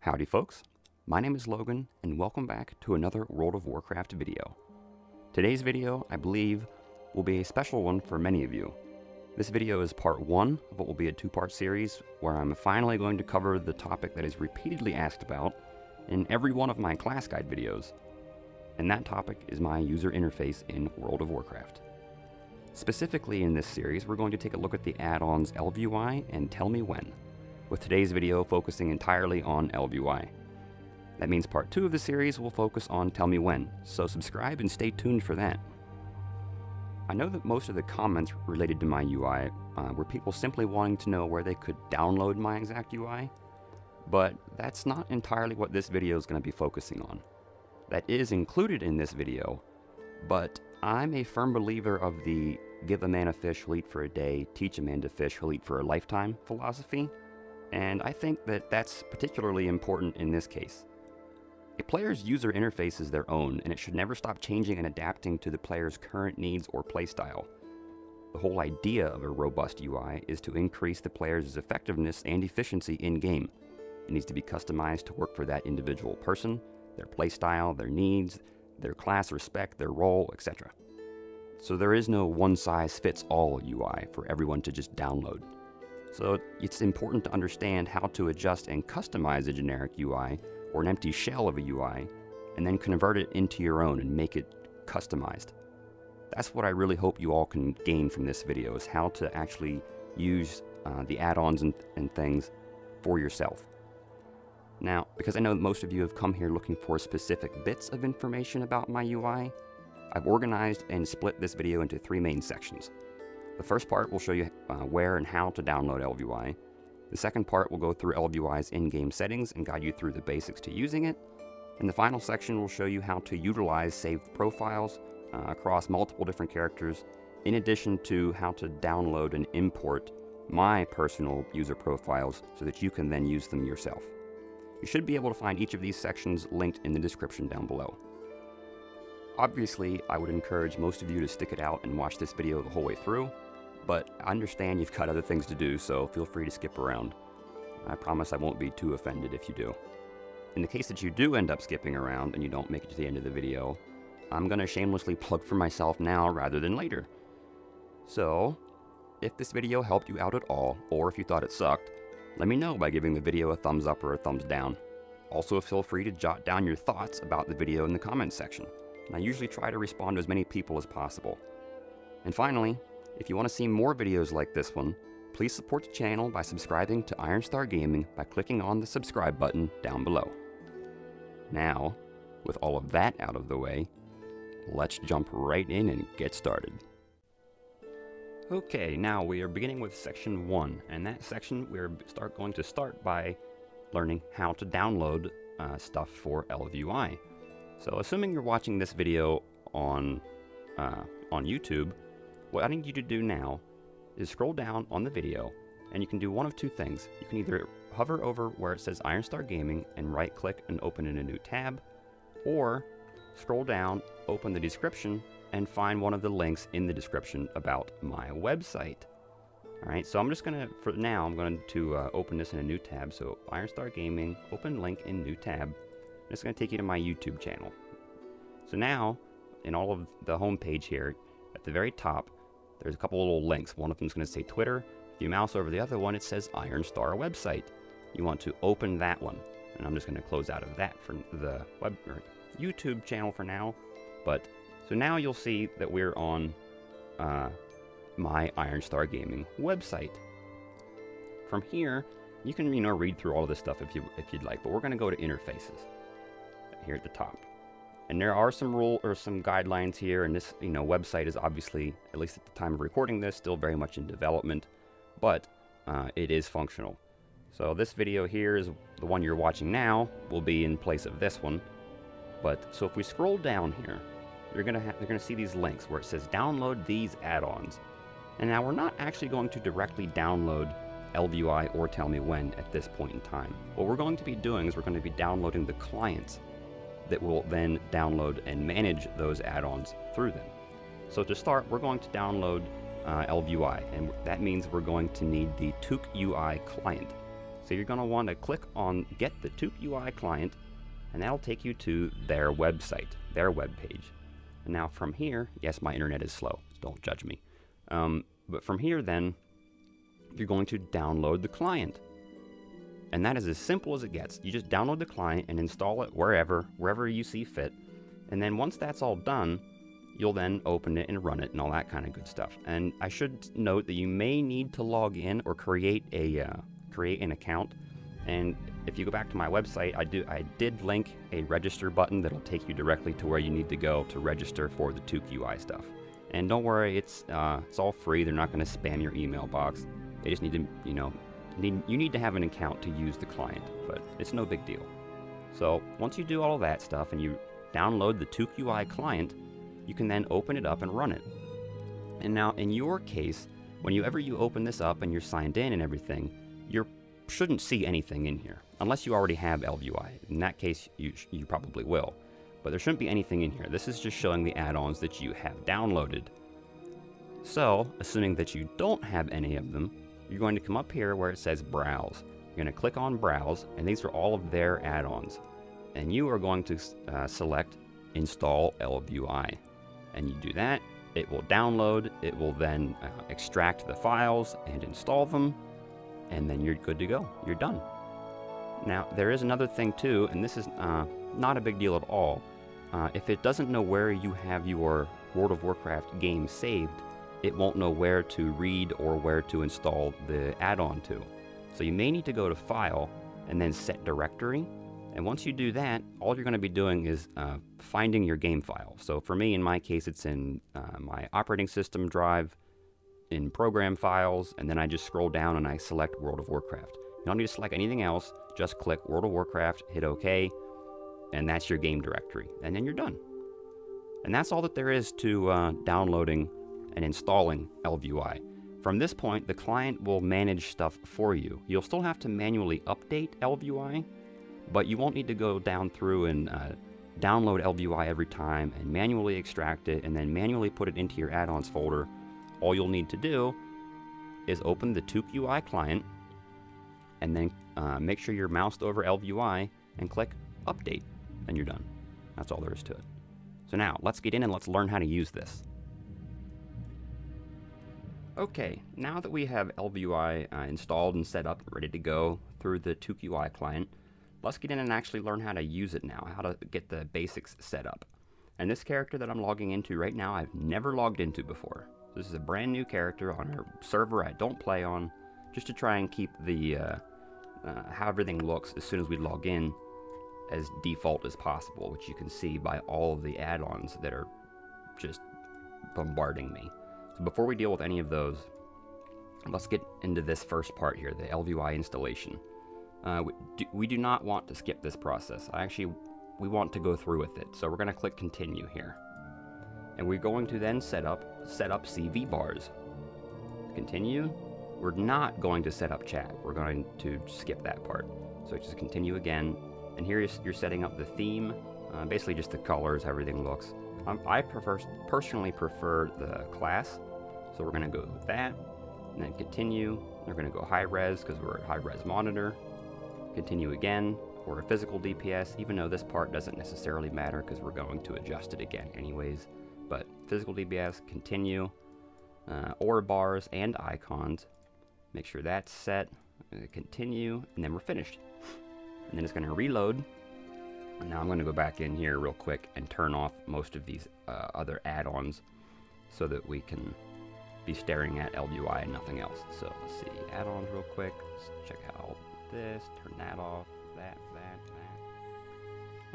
Howdy folks, my name is Logan and welcome back to another World of Warcraft video. Today's video, I believe, will be a special one for many of you. This video is part 1 of what will be a 2-part series where I'm finally going to cover the topic that is repeatedly asked about in every one of my class guide videos. And that topic is my user interface in World of Warcraft. Specifically in this series, we're going to take a look at the add-ons ElvUI and TellMeWhen, with today's video focusing entirely on ElvUI. That means part 2 of the series will focus on TellMeWhen, so subscribe and stay tuned for that. I know that most of the comments related to my UI were people simply wanting to know where they could download my exact UI, but that's not entirely what this video is going to be focusing on. That is included in this video, but I'm a firm believer of the give a man a fish, he'll eat for a day, teach a man to fish, he'll eat for a lifetime philosophy. And I think that that's particularly important in this case. A player's user interface is their own, and it should never stop changing and adapting to the player's current needs or playstyle. The whole idea of a robust UI is to increase the player's effectiveness and efficiency in-game. It needs to be customized to work for that individual person, their playstyle, their needs, their class or spec, their role, etc. So there is no one-size-fits-all UI for everyone to just download. So it's important to understand how to adjust and customize a generic UI or an empty shell of a UI, and then convert it into your own and make it customized. That's what I really hope you all can gain from this video, is how to actually use the add-ons and things for yourself. Now, because I know that most of you have come here looking for specific bits of information about my UI, I've organized and split this video into 3 main sections. The first part will show you where and how to download ElvUI. The second part will go through ElvUI's in-game settings and guide you through the basics to using it. And the final section will show you how to utilize saved profiles across multiple different characters, in addition to how to download and import my personal user profiles so that you can then use them yourself. You should be able to find each of these sections linked in the description down below. Obviously, I would encourage most of you to stick it out and watch this video the whole way through, but I understand you've got other things to do, so feel free to skip around. I promise I won't be too offended if you do. In the case that you do end up skipping around and you don't make it to the end of the video, I'm going to shamelessly plug for myself now rather than later. So, if this video helped you out at all, or if you thought it sucked, let me know by giving the video a thumbs up or a thumbs down. Also, feel free to jot down your thoughts about the video in the comments section. I usually try to respond to as many people as possible. And finally, if you want to see more videos like this one, please support the channel by subscribing to Ironstar Gaming by clicking on the subscribe button down below. Now, with all of that out of the way, let's jump right in and get started. Okay, now we are beginning with section 1, and that section we're going to start by learning how to download stuff for ElvUI. So assuming you're watching this video on YouTube, what I need you to do now is scroll down on the video, and you can do one of 2 things. You can either hover over where it says Ironstar Gaming and right click and open in a new tab, or scroll down, open the description, and find one of the links in the description about my website. Alright, so I'm just going to, for now, I'm going to open this in a new tab. So Ironstar Gaming, open link in new tab. It's going to take you to my YouTube channel. So now, in all of the home page here, at the very top, there's a couple little links. One of them is going to say Twitter. If you mouse over the other one, it says Ironstar website. You want to open that one. And I'm just going to close out of that for the YouTube channel for now. So now you'll see that we're on my Ironstar Gaming website. From here, you can read through all of this stuff if you'd like, but we're going to go to interfaces here at the top. And there are some some guidelines here, and this website is obviously, at least at the time of recording this, still very much in development, but it is functional. So this video here is the one you're watching now, will be in place of this one. So if we scroll down here, you're gonna see these links where it says download these add-ons. And now we're not actually going to directly download ElvUI or TellMeWhen at this point in time. What we're going to be doing is we're going to be downloading the clients that will then download and manage those add-ons through them. So to start, we're going to download ElvUI, and that means we're going to need the TukUI client. So you're going to want to click on Get the TukUI Client, and that'll take you to their website, their web page. And now from here, yes, my internet is slow, so don't judge me. But from here then, you're going to download the client. And that is as simple as it gets. You just download the client and install it wherever you see fit. And then once that's all done, you'll then open it and run it and all that kind of good stuff. And I should note that you may need to log in or create an account. And if you go back to my website, I did link a register button that'll take you directly to where you need to go to register for the TukUI stuff. And don't worry, it's all free. They're not going to spam your email box. They just need to, you need to have an account to use the client, but it's no big deal. So once you do all of that stuff and you download the TukUI client, you can then open it up and run it. And now in your case, whenever you open this up and you're signed in and everything, you shouldn't see anything in here, unless you already have ElvUI. In that case, you probably will. But there shouldn't be anything in here. This is just showing the add-ons that you have downloaded. So, assuming that you don't have any of them, you're going to come up here where it says Browse. You're going to click on Browse, and these are all of their add-ons. And you are going to select Install ElvUI. And you do that, it will download, it will then extract the files and install them, and then you're good to go. You're done. Now, there is another thing too, and this is not a big deal at all. If it doesn't know where you have your World of Warcraft game saved, it won't know where to read or where to install the add-on to. So you may need to go to File and then Set Directory. And once you do that, all you're going to be doing is finding your game file. So for me, in my case, it's in my operating system drive, in program files, and then I just scroll down and I select World of Warcraft. You don't need to select anything else, just click World of Warcraft, hit OK, and that's your game directory, and then you're done. And that's all that there is to downloading and installing ElvUI. From this point, the client will manage stuff for you. You'll still have to manually update ElvUI, but you won't need to go down through and download ElvUI every time and manually extract it and then manually put it into your add-ons folder. All you'll need to do is open the TukUI client and then make sure you're moused over ElvUI and click Update, and you're done. That's all there is to it. So now, let's get in and let's learn how to use this. Okay, now that we have ElvUI installed and set up, ready to go through the TukUI client, let's get in and actually learn how to use it now, how to get the basics set up. And this character that I'm logging into right now, I've never logged into before. This is a brand new character on a server I don't play on, just to try and keep the how everything looks as soon as we log in as default as possible, which you can see by all of the add-ons that are just bombarding me. So before we deal with any of those, let's get into this first part here, the ElvUI installation. We do not want to skip this process. We want to go through with it. So we're going to click Continue here. And we're going to then set up CV bars. Continue. We're not going to set up chat. We're going to skip that part. So just continue again. And here you're setting up the theme, basically just the colors, how everything looks. I personally prefer the class. So we're going to go with that. And then continue. We're going to go high res because we're a high res monitor. Continue again. Or a physical DPS, even though this part doesn't necessarily matter because we're going to adjust it again anyways. But physical DPS, continue. Or bars and icons. Make sure that's set. Continue, and then we're finished. And then it's going to reload. And now I'm going to go back in here real quick and turn off most of these other add-ons so that we can be staring at ElvUI and nothing else. So let's see, add-ons real quick. Let's check out this, turn that off, that.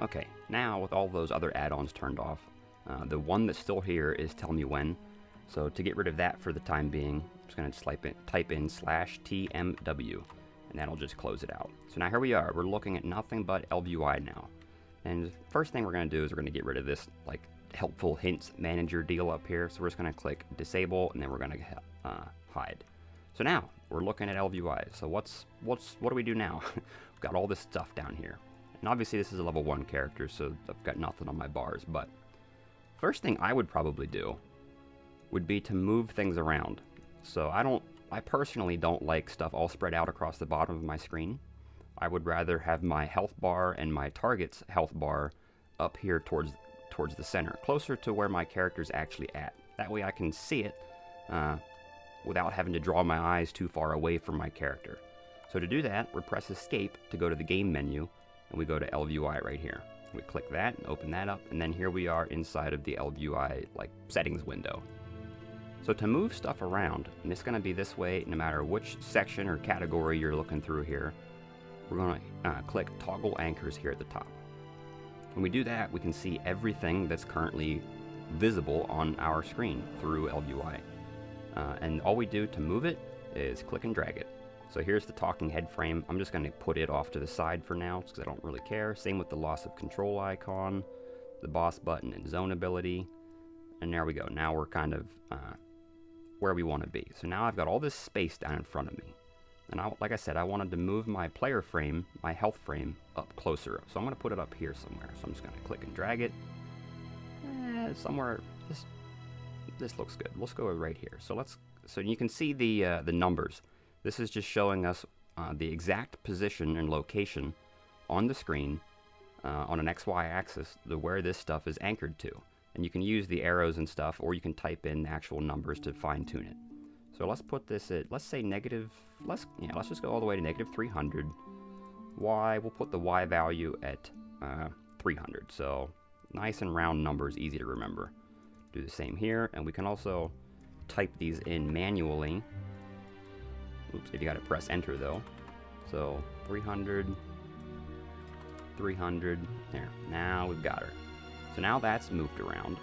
Okay, now with all those other add-ons turned off, the one that's still here is TellMeWhen. So to get rid of that for the time being, I'm just going to type in /TMW, and that'll just close it out. So now here we are. We're looking at nothing but ElvUI now. And the first thing we're going to do is we're going to get rid of this like helpful hints manager deal up here. So we're just going to click disable, and then we're going to hide. So now we're looking at ElvUI. So what do we do now? We've got all this stuff down here. And obviously this is a level 1 character, so I've got nothing on my bars. But first thing I would probably do would be to move things around. So I don't I personally don't like stuff all spread out across the bottom of my screen. I would rather have my health bar and my target's health bar up here towards the center, closer to where my character's actually at. That way I can see it without having to draw my eyes too far away from my character. So to do that, we press Escape to go to the game menu, and we go to ElvUI right here. We click that and open that up, and then here we are inside of the ElvUI settings window. So to move stuff around, and it's going to be this way no matter which section or category you're looking through here, we're going to click Toggle Anchors here at the top. When we do that, we can see everything that's currently visible on our screen through ElvUI. And all we do to move it is click and drag it. So here's the talking head frame. I'm just going to put it off to the side for now because I don't really care. Same with the loss of control icon, the boss button, and zone ability. And there we go. Now we're kind of where we want to be. So now I've got all this space down in front of me. And like I said, I wanted to move my player frame, my health frame, up closer. So I'm going to put it up here somewhere. So I'm just going to click and drag it. Somewhere, this looks good. Let's go right here. So you can see the numbers. This is just showing us the exact position and location on the screen on an XY axis to where this stuff is anchored to. And you can use the arrows and stuff, or you can type in the actual numbers to fine tune it. So let's put this at, let's say let's just go all the way to -300. Y, we'll put the Y value at 300. So nice and round numbers, easy to remember. Do the same here, and we can also type these in manually. Oops, if you gotta press enter though. So 300, 300, there, now we've got her. So now that's moved around.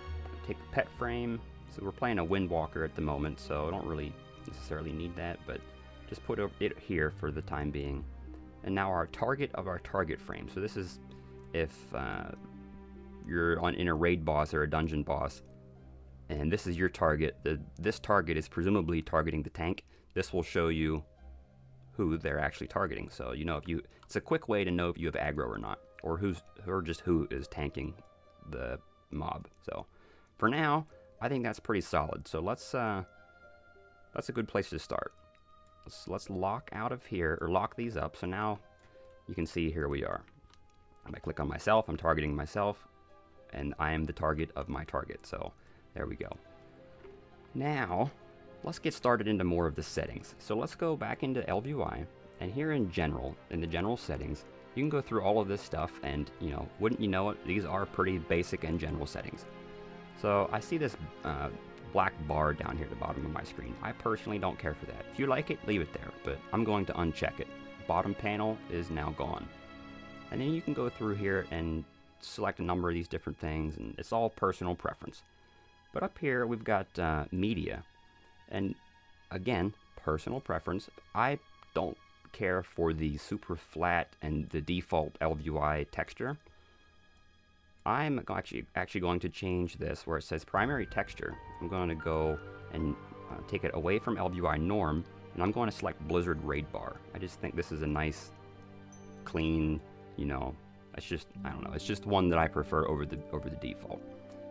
Take the pet frame. So we're playing a Windwalker at the moment, so I don't really necessarily need that, but just put it here for the time being. And now our target of our target frame. So this is if you're in a raid boss or a dungeon boss, and this is your target. This target is presumably targeting the tank. This will show you who they're actually targeting. So you know it's a quick way to know if you have aggro or not, or just who is tanking the mob. So for now, I think that's pretty solid. So that's a good place to start. Let's lock out of here, or lock these up. So now you can see here we are. If I click on myself, I'm targeting myself, and I am the target of my target. So there we go. Now let's get started into more of the settings. So let's go back into ElvUI, and here in the general settings, you can go through all of this stuff, and wouldn't you know it, these are pretty basic and general settings. So I see this black bar down here at the bottom of my screen. I personally don't care for that. If you like it, leave it there, but I'm going to uncheck it. Bottom panel is now gone. And then you can go through here and select a number of these different things, and it's all personal preference. But up here we've got media, and again, personal preference. I don't care for the super flat and the default ElvUI texture. I'm actually going to change this where it says primary texture. I'm going to go and take it away from ElvUI norm, and I'm going to select Blizzard Raid Bar. I just think this is a nice, clean, it's just, I don't know, it's just one that I prefer over the default.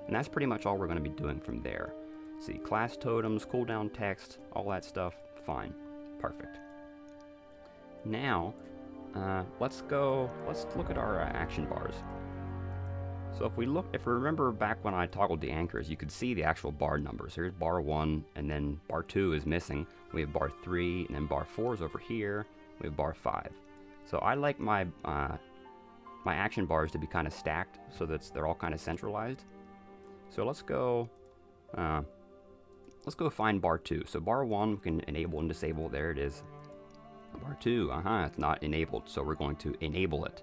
And that's pretty much all we're going to be doing from there. See, class totems, cooldown text, all that stuff, fine, perfect. Now, let's look at our action bars. So if we remember back when I toggled the anchors, you could see the actual bar numbers. Here's bar 1, and then bar 2 is missing. We have bar 3, and then bar 4 is over here. We have bar 5. So I like my my action bars to be kind of stacked so that they're all kind of centralized. So let's go find bar 2. So bar 1 we can enable and disable. There it is. Bar 2, it's not enabled, so we're going to enable it.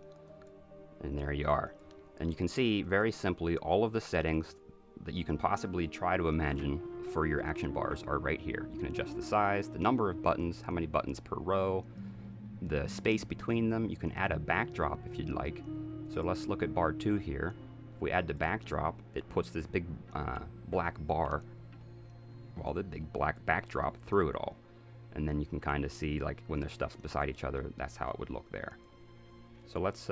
And there you are. And you can see very simply all of the settings that you can possibly try to imagine for your action bars are right here. You can adjust the size, the number of buttons, how many buttons per row, the space between them. You can add a backdrop if you'd like. So let's look at bar 2 here. If we add the backdrop, it puts this big black bar, well, the big black backdrop through it all. And then you can kind of see, like, when they're stuffed beside each other, that's how it would look there. So let's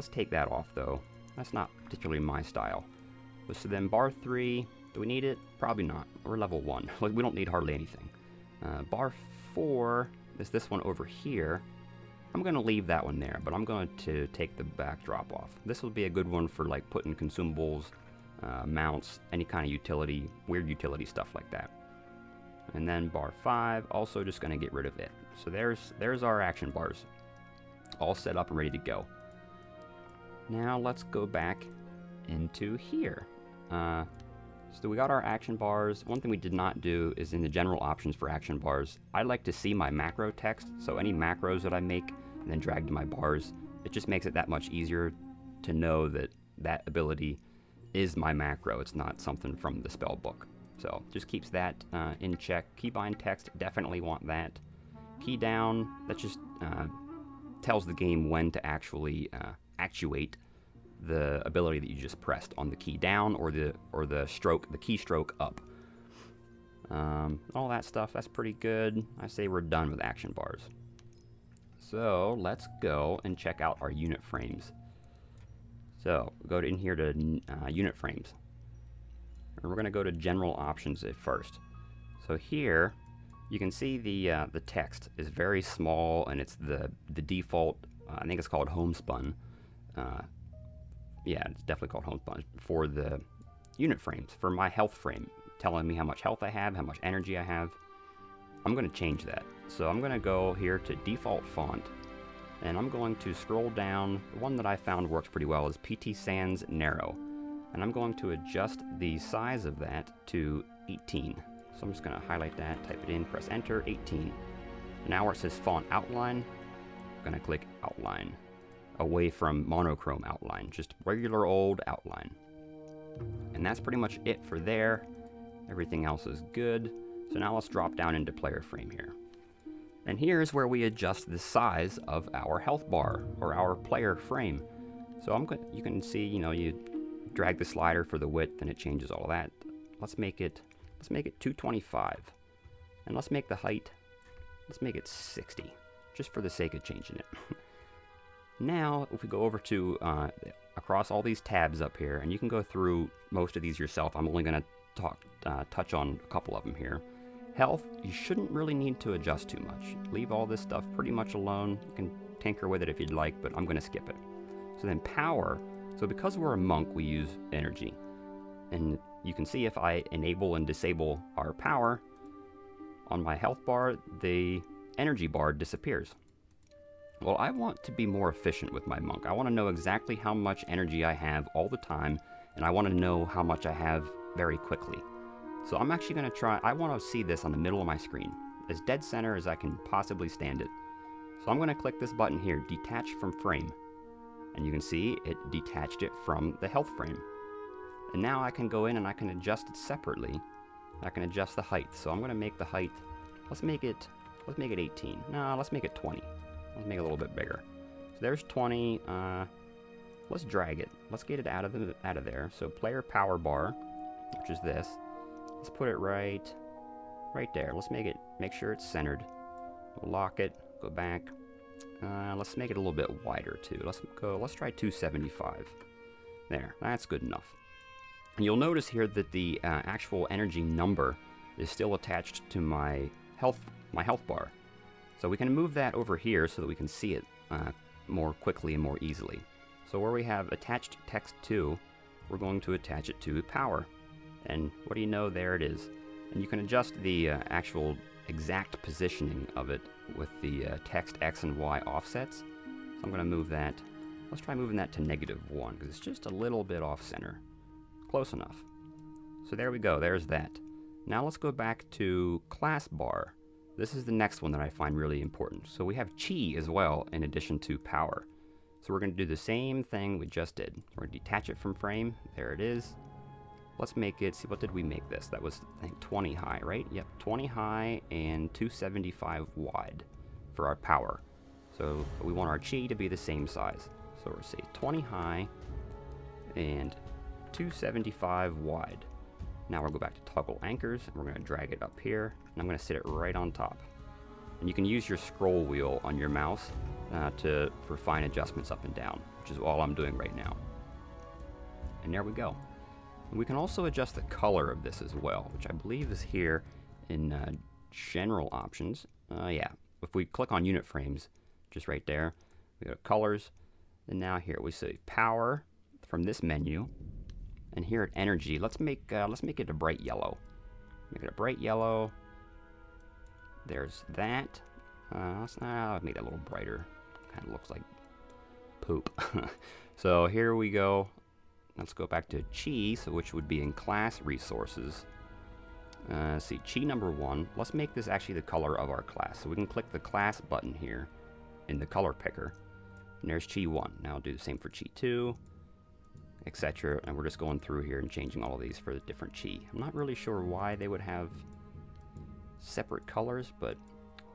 take that off, though. That's not particularly my style. So then bar 3, do we need it? Probably not. We're level 1. We don't need hardly anything. Bar 4 is this one over here. I'm going to leave that one there, but I'm going to take the backdrop off. This will be a good one for like putting consumables, mounts, any kind of utility, weird utility stuff like that. And then bar 5, also just going to get rid of it. So there's our action bars, all set up and ready to go. Now let's go back into here. So we got our action bars. One thing we did not do is in the general options for action bars, I like to see my macro text. So any macros that I make and then drag to my bars, it just makes it that much easier to know that that ability is my macro. It's not something from the spell book. So just keeps that in check. Keybind text, definitely want that. Key down, that just tells the game when to actually actuate the ability that you just pressed on the key down or the stroke, the keystroke up. All that stuff, that's pretty good. I say we're done with action bars. So let's go and check out our unit frames. So go in here to unit frames. And we're going to go to general options at first. So here you can see the text is very small, and it's the default. I think it's called homespun. Yeah, it's definitely called homespun for the unit frames. For my health frame, telling me how much health I have, how much energy I have. I'm going to change that. So I'm going to go here to default font, and I'm going to scroll down. The one that I found works pretty well is PT Sans Narrow, and I'm going to adjust the size of that to 18. So I'm just going to highlight that, type it in, press enter, 18. Now where it says font outline, I'm going to click outline, away from monochrome outline, just regular old outline. And that's pretty much it for there. Everything else is good. So now let's drop down into player frame here. And here's where we adjust the size of our health bar or our player frame. So you can see, you drag the slider for the width and it changes all that. Let's make it 225. And let's make the height, let's make it 60, just for the sake of changing it. Now, if we go over to across all these tabs up here, and you can go through most of these yourself. I'm only going to touch on a couple of them here. Health, you shouldn't really need to adjust too much. Leave all this stuff pretty much alone. You can tinker with it if you'd like, but I'm going to skip it. So then power. So because we're a monk, we use energy. And you can see if I enable and disable our power, on my health bar, the energy bar disappears. Well, I want to be more efficient with my monk. I want to know exactly how much energy I have all the time, and I want to know how much I have very quickly. So I'm actually going to try, I want to see this on the middle of my screen, as dead center as I can possibly stand it. So I'm going to click this button here, detach from frame. And you can see it detached it from the health frame. And now I can go in and I can adjust it separately. I can adjust the height. So I'm going to make the height, let's make it 18. No, let's make it 20. Let's make it a little bit bigger. So there's 20. Let's drag it. Let's get it out of there. So player power bar, which is this. Let's put it right there. Let's make sure it's centered. We'll lock it. Go back. Let's make it a little bit wider too. Let's try 275. There. That's good enough. And you'll notice here that the actual energy number is still attached to my health bar. So we can move that over here so that we can see it more quickly and more easily. So where we have attached text to, we're going to attach it to power. And what do you know, there it is. And you can adjust the actual exact positioning of it with the text X and Y offsets. So I'm going to move that. Let's try moving that to -1 because it's just a little bit off center. Close enough. So there we go, there's that. Now let's go back to class bar. This is the next one that I find really important. So we have chi as well in addition to power. So we're going to do the same thing we just did. We're going to detach it from frame. There it is. Let's make it, see, what did we make this? That was, I think, 20 high, right? Yep, 20 high and 275 wide for our power. So we want our chi to be the same size. So we'll say 20 high and 275 wide. Now we'll go back to toggle anchors, and we're going to drag it up here, and I'm going to sit it right on top. And you can use your scroll wheel on your mouse for fine adjustments up and down, which is all I'm doing right now. And there we go. And we can also adjust the color of this as well, which I believe is here in general options, yeah, if we click on unit frames, just right there, we go to colors, and now here we see power from this menu, and here at energy, let's make it a bright yellow. Make it a bright yellow. There's that. Let's make that a little brighter. Kind of looks like poop. So here we go. Let's go back to chi, so which would be in class resources. Let's see, chi number 1. Let's make this actually the color of our class. So we can click the class button here in the color picker. And there's chi 1. Now I'll do the same for chi 2, etc. And we're just going through here and changing all of these for the different chi. I'm not really sure why they would have separate colors, but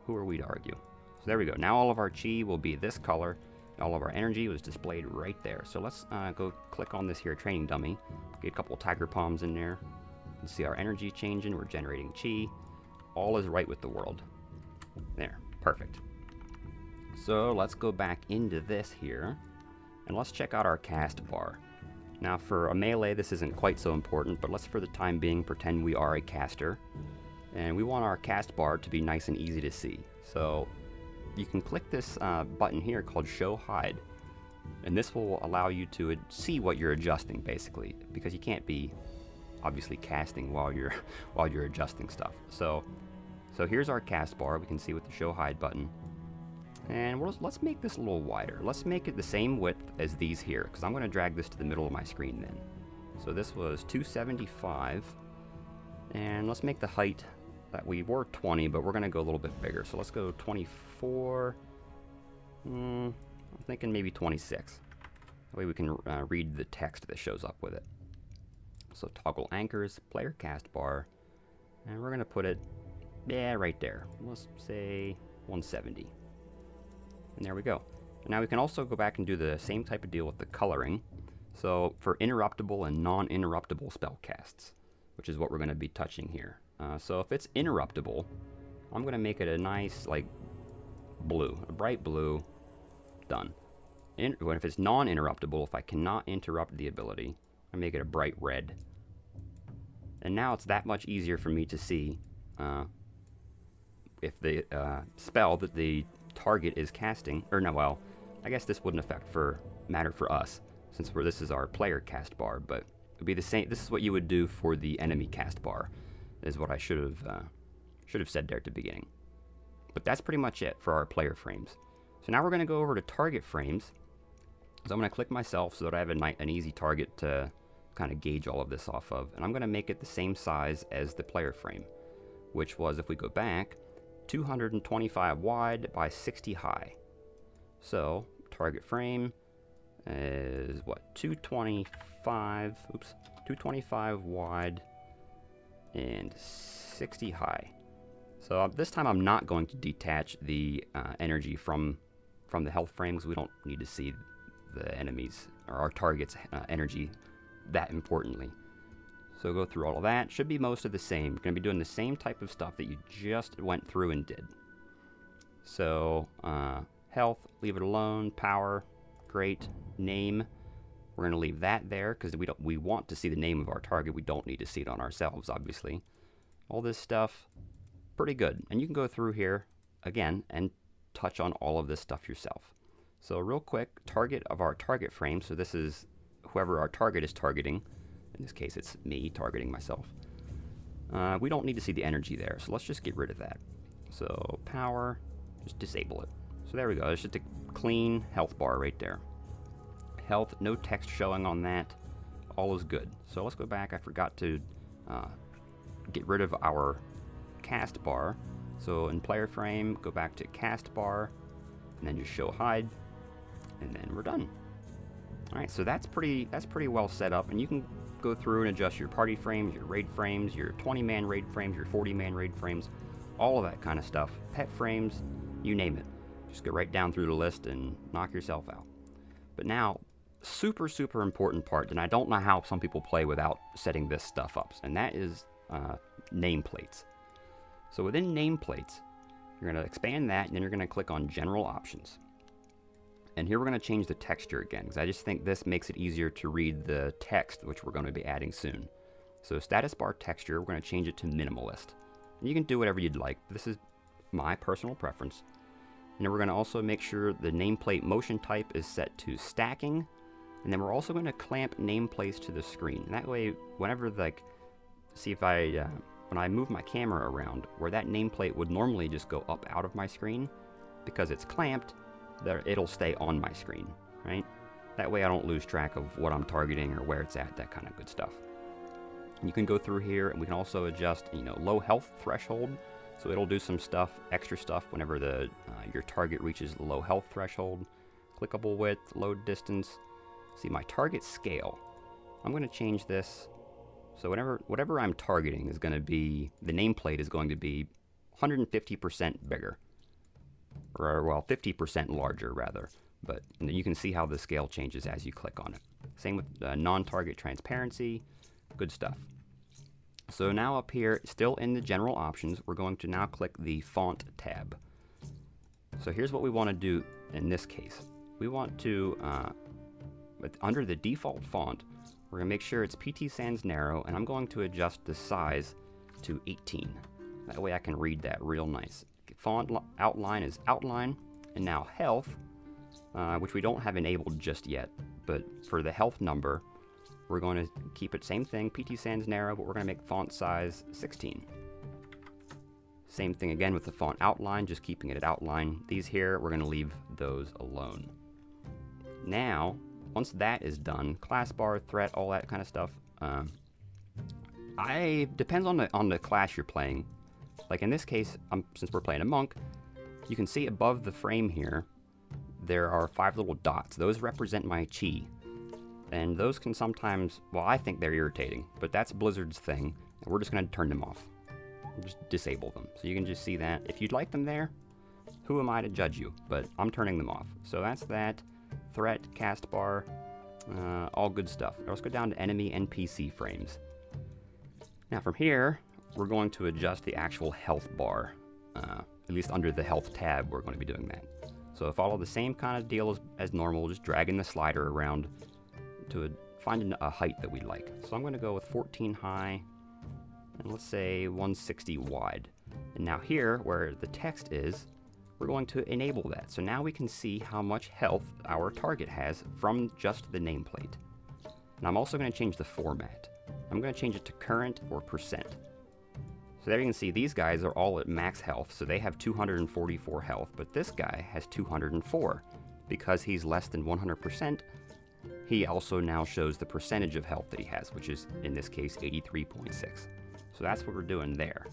who are we to argue? So there we go. Now all of our chi will be this color. All of our energy was displayed right there. So let's go click on this here training dummy. Get a couple tiger palms in there. You see our energy changing. We're generating chi. All is right with the world. There. Perfect. So let's go back into this here. And let's check out our cast bar. Now for a melee, this isn't quite so important, but let's for the time being pretend we are a caster. And we want our cast bar to be nice and easy to see. So you can click this button here called Show Hide, and this will allow you to see what you're adjusting, basically, because you can't be obviously casting while you're adjusting stuff. So here's our cast bar. We can see with the Show Hide button, and let's make this a little wider. Let's make it the same width as these here, because I'm going to drag this to the middle of my screen then. So this was 275, and let's make the height that we were 20, but we're going to go a little bit bigger. So let's go 24. I'm thinking maybe 26. That way we can read the text that shows up with it. So toggle anchors, player cast bar, and we're going to put it, yeah, right there. Let's say 170. And there we go. And now we can also go back and do the same type of deal with the coloring. So for interruptible and non-interruptible spell casts, which is what we're going to be touching here. So if it's interruptible, I'm going to make it a nice, like, blue, a bright blue. Done. If it's non-interruptible, if I cannot interrupt the ability, I make it a bright red. And now it's that much easier for me to see if the spell that the target is casting, or no, well, I guess this wouldn't matter for us, since this is our player cast bar, but it would be the same. This is what you would do for the enemy cast bar, is what I should have said there at the beginning. But that's pretty much it for our player frames. So now we're going to go over to target frames. So I'm going to click myself so that I have an easy target to kind of gauge all of this off of. And I'm going to make it the same size as the player frame, which was, if we go back, 225 wide by 60 high. So target frame is what, 225 wide and 60 high. So this time I'm not going to detach the energy from the health frame, because we don't need to see the enemies or our target's energy that importantly. So go through all of that. Should be most of the same. You're going to be doing the same type of stuff that you just went through and did. So health, leave it alone. Power, great. Name, we're going to leave that there because we want to see the name of our target. We don't need to see it on ourselves, obviously. All this stuff, pretty good. And you can go through here again and touch on all of this stuff yourself. So real quick, target of our target frame. So this is whoever our target is targeting. In this case, it's me targeting myself. We don't need to see the energy there, so let's just get rid of that. So power, just disable it. So there we go. It's just a clean health bar right there. Health, no text showing on that. All is good. So let's go back. I forgot to get rid of our cast bar. So in player frame, go back to cast bar, and then just show hide, and then we're done. All right, so that's pretty well set up, and you can go through and adjust your party frames, your raid frames, your 20-man raid frames, your 40-man raid frames, all of that kind of stuff. Pet frames, you name it. Just go right down through the list and knock yourself out. But now, super important part, and I don't know how some people play without setting this stuff up, and that is nameplates. So within nameplates, you're going to expand that, and then you're going to click on General Options. And here we're going to change the texture again, because I just think this makes it easier to read the text, which we're going to be adding soon. So status bar texture, we're going to change it to minimalist. And you can do whatever you'd like. This is my personal preference. And then we're going to also make sure the nameplate motion type is set to stacking. And then we're also going to clamp nameplates to the screen. And that way, whenever, like, see if I, when I move my camera around, where that nameplate would normally just go up out of my screen, because it's clamped, it'll stay on my screen, right? That way I don't lose track of what I'm targeting or where it's at, that kind of good stuff. And you can go through here, and we can also adjust, you know, low health threshold. So it'll do some stuff, extra stuff, whenever your target reaches the low health threshold. Clickable width, load distance. See, my target scale. I'm going to change this. So whatever I'm targeting is going to be, the nameplate is going to be 150% bigger. Or, well, 50% larger, rather. But you can see how the scale changes as you click on it. Same with non-target transparency. Good stuff. So now up here, still in the general options, we're going to now click the font tab. So here's what we want to do in this case. We want to, under the default font, we're going to make sure it's PT Sans Narrow, and I'm going to adjust the size to 18. That way I can read that real nice. Font outline is outline, and now health, which we don't have enabled just yet, but for the health number, we're going to keep it same thing, PT Sans Narrow, but we're going to make font size 16. Same thing again with the font outline, just keeping it at outline. These here, we're going to leave those alone. Now, once that is done, class bar, threat, all that kind of stuff, depends on the class you're playing. Like in this case, since we're playing a monk, you can see above the frame here, there are 5 little dots. Those represent my chi. And those can sometimes, well, I think they're irritating, but that's Blizzard's thing, and we're just going to turn them off. Just disable them. So you can just see that. If you'd like them there, who am I to judge you? But I'm turning them off. So that's that. Threat, cast bar, all good stuff. Let's go down to enemy NPC frames. Now from here, we're going to adjust the actual health bar. At least under the health tab, we're going to be doing that. So follow the same kind of deal as normal, just dragging the slider around to find a height that we like. So I'm going to go with 14 high, and let's say 160 wide. And now here, where the text is, we're going to enable that. So now we can see how much health our target has from just the nameplate. And I'm also going to change the format. I'm going to change it to current or percent. So there you can see these guys are all at max health, so they have 244 health, but this guy has 204. Because he's less than 100%, he also now shows the percentage of health that he has, which is, in this case, 83.6. So that's what we're doing there.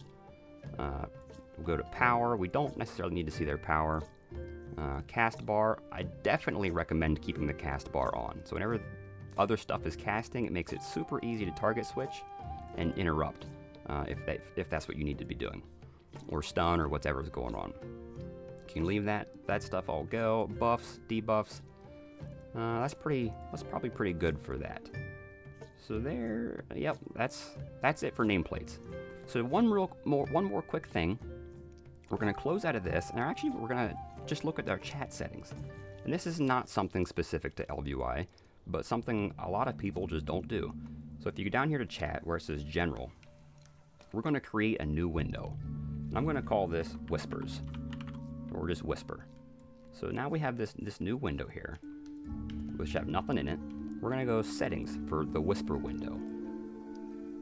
We'll go to power. We don't necessarily need to see their power. Cast bar, I definitely recommend keeping the cast bar on. So whenever other stuff is casting, it makes it super easy to target switch and interrupt if that's what you need to be doing. Or stun or whatever's going on. You can leave that stuff all go. Buffs, debuffs. That's probably pretty good for that. So there, yep, that's it for nameplates. So one more quick thing. We're going to close out of this, and actually we're going to just look at our chat settings. And this is not something specific to ElvUI, but something a lot of people just don't do. So if you go down here to chat where it says general, we're going to create a new window. And I'm going to call this whispers, or just whisper. So now we have this new window here, which have nothing in it. We're going to go settings for the whisper window.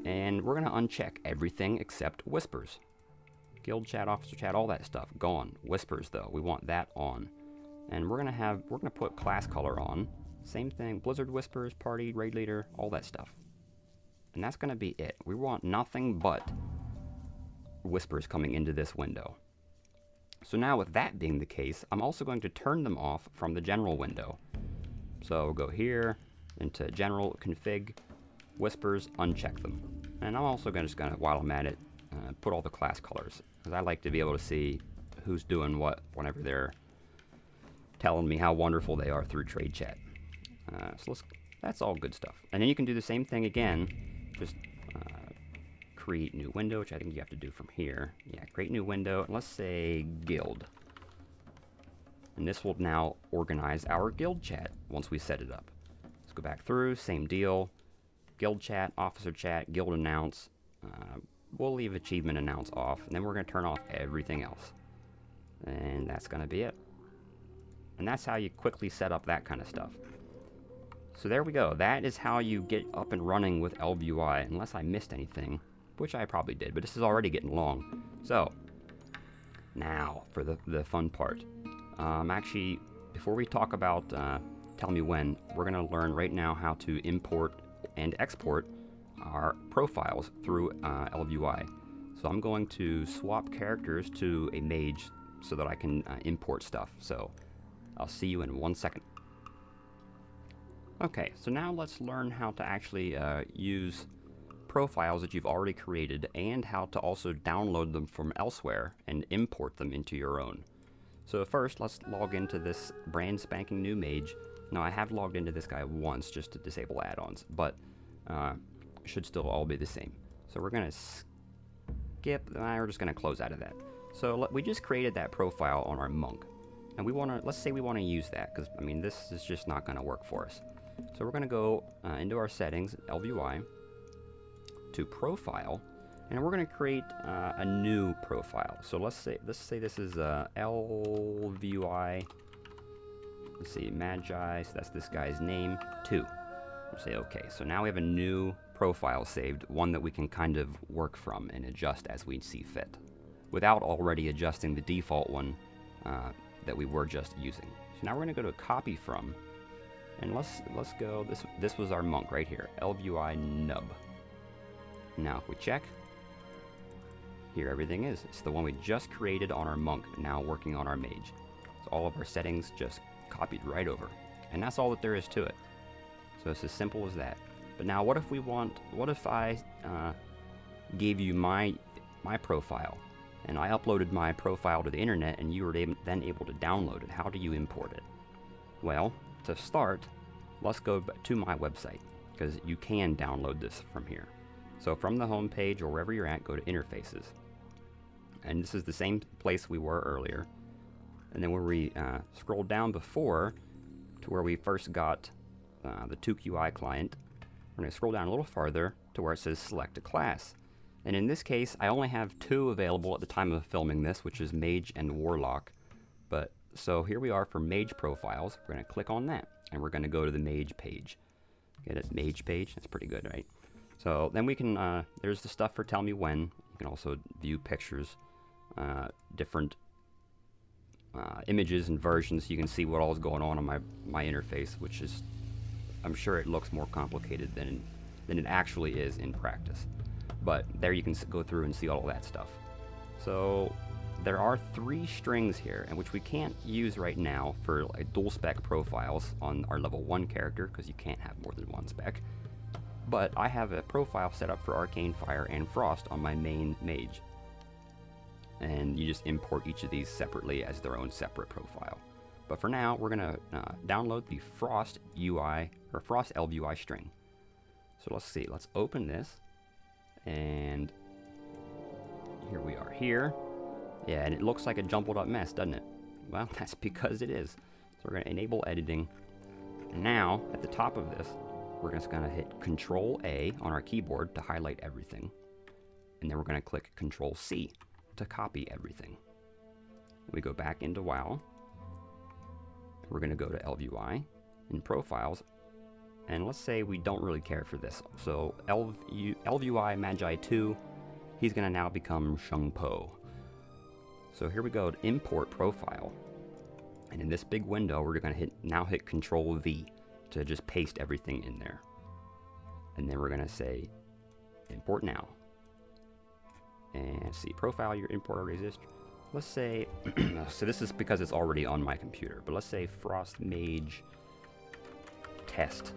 And we're going to uncheck everything except whispers. Guild chat, officer chat, all that stuff, gone. Whispers though, we want that on. And we're going to put class color on. Same thing, Blizzard whispers, party, raid leader, all that stuff. And that's going to be it. We want nothing but whispers coming into this window. So now with that being the case, I'm also going to turn them off from the general window. So we'll go here into general config, whispers, uncheck them. And I'm also just going to, while I'm at it, put all the class colors, because I like to be able to see who's doing what whenever they're telling me how wonderful they are through trade chat. So that's all good stuff. And then you can do the same thing again, just create new window, which I think you have to do from here. Yeah, create new window, and let's say guild. And this will now organize our guild chat once we set it up. Let's go back through, same deal. Guild chat, officer chat, guild announce, we'll leave achievement announce off, and then we're going to turn off everything else. And that's going to be it. And that's how you quickly set up that kind of stuff. So there we go. That is how you get up and running with ElvUI, unless I missed anything, which I probably did, but this is already getting long. So, now for the fun part. Actually, before we talk about TellMeWhen, we're going to learn right now how to import and export our profiles through ElvUI. So I'm going to swap characters to a mage so that I can import stuff. So I'll see you in 1 second. Okay, so now let's learn how to actually use profiles that you've already created and how to also download them from elsewhere and import them into your own. So first, let's log into this brand spanking new mage. Now, I have logged into this guy once just to disable add-ons, but it should still all be the same. So we're going to skip, we're just going to close out of that. So we just created that profile on our monk. And we want to, let's say we want to use that, because, I mean, this is just not going to work for us. So we're going to go into our settings, ElvUI, to profile, and we're going to create a new profile. So let's say this is ElvUI, let's see, Magi, so that's this guy's name, 2. We'll say okay. So now we have a new profile saved, one that we can kind of work from and adjust as we see fit, without already adjusting the default one that we were just using. So now we're going to go to copy from, and let's go, this was our monk right here, ElvUI nub. Now if we check, here everything is. It's the one we just created on our monk, now working on our mage. So all of our settings just copied right over. And that's all that there is to it. So it's as simple as that. But now what if I gave you my profile, and I uploaded my profile to the internet, and you were then able to download it? How do you import it? Well, to start, let's go to my website, because you can download this from here. So from the home page or wherever you're at, go to interfaces. And this is the same place we were earlier. And then where we scroll down before to where we first got the TukUI client, we're going to scroll down a little farther to where it says select a class. And in this case, I only have 2 available at the time of filming this, which is Mage and Warlock. But so here we are for Mage profiles. We're going to click on that, and we're going to go to the Mage page. Get it? Mage page. That's pretty good, right? So then we can, there's the stuff for TellMeWhen. You can also view pictures, different images and versions. You can see what all is going on my interface, which is, I'm sure it looks more complicated than it actually is in practice. But there you can go through and see all of that stuff. So there are 3 strings here, and which we can't use right now for like dual spec profiles on our level 1 character, because you can't have more than 1 spec. But I have a profile set up for Arcane Fire and Frost on my main mage. And you just import each of these separately as their own separate profile. But for now, we're going to download the Frost UI, or Frost ElvUI string. So let's see, let's open this. And here we are here. Yeah, and it looks like a jumbled up mess, doesn't it? Well, that's because it is. So we're going to enable editing. And now, at the top of this, we're just going to hit Control-A on our keyboard to highlight everything. And then we're going to click Control-C to copy everything. We go back into WoW. We're going to go to ElvUI in Profiles. And let's say we don't really care for this. So ElvUI Magi 2, he's going to now become Shungpo. So here we go to Import Profile. And in this big window, we're going to now hit Control-V to just paste everything in there. And then we're going to say Import Now. And see, profile your import already exists. Let's say, so this is because it's already on my computer, but let's say Frost Mage Test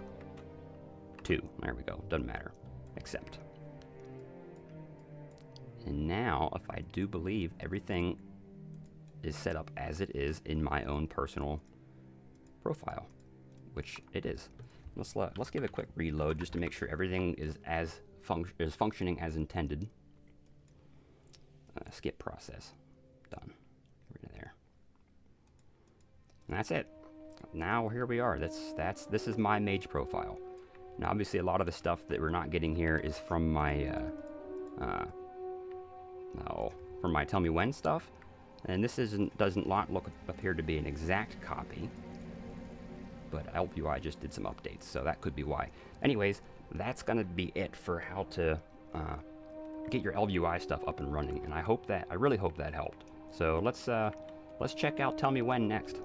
2. There we go, doesn't matter. Accept. And now, if I do believe everything is set up as it is in my own personal profile, which it is. Let's give it a quick reload just to make sure everything is functioning as intended. Skip process. Done. Get rid of there. And that's it. Now here we are. This is my mage profile. Now obviously a lot of the stuff that we're not getting here is from my No, for my TellMeWhen stuff. And this doesn't appear to be an exact copy, but ElvUI just did some updates, so that could be why. Anyways, that's gonna be it for how to get your ElvUI stuff up and running, and I really hope that helped. So let's check out TellMeWhen next.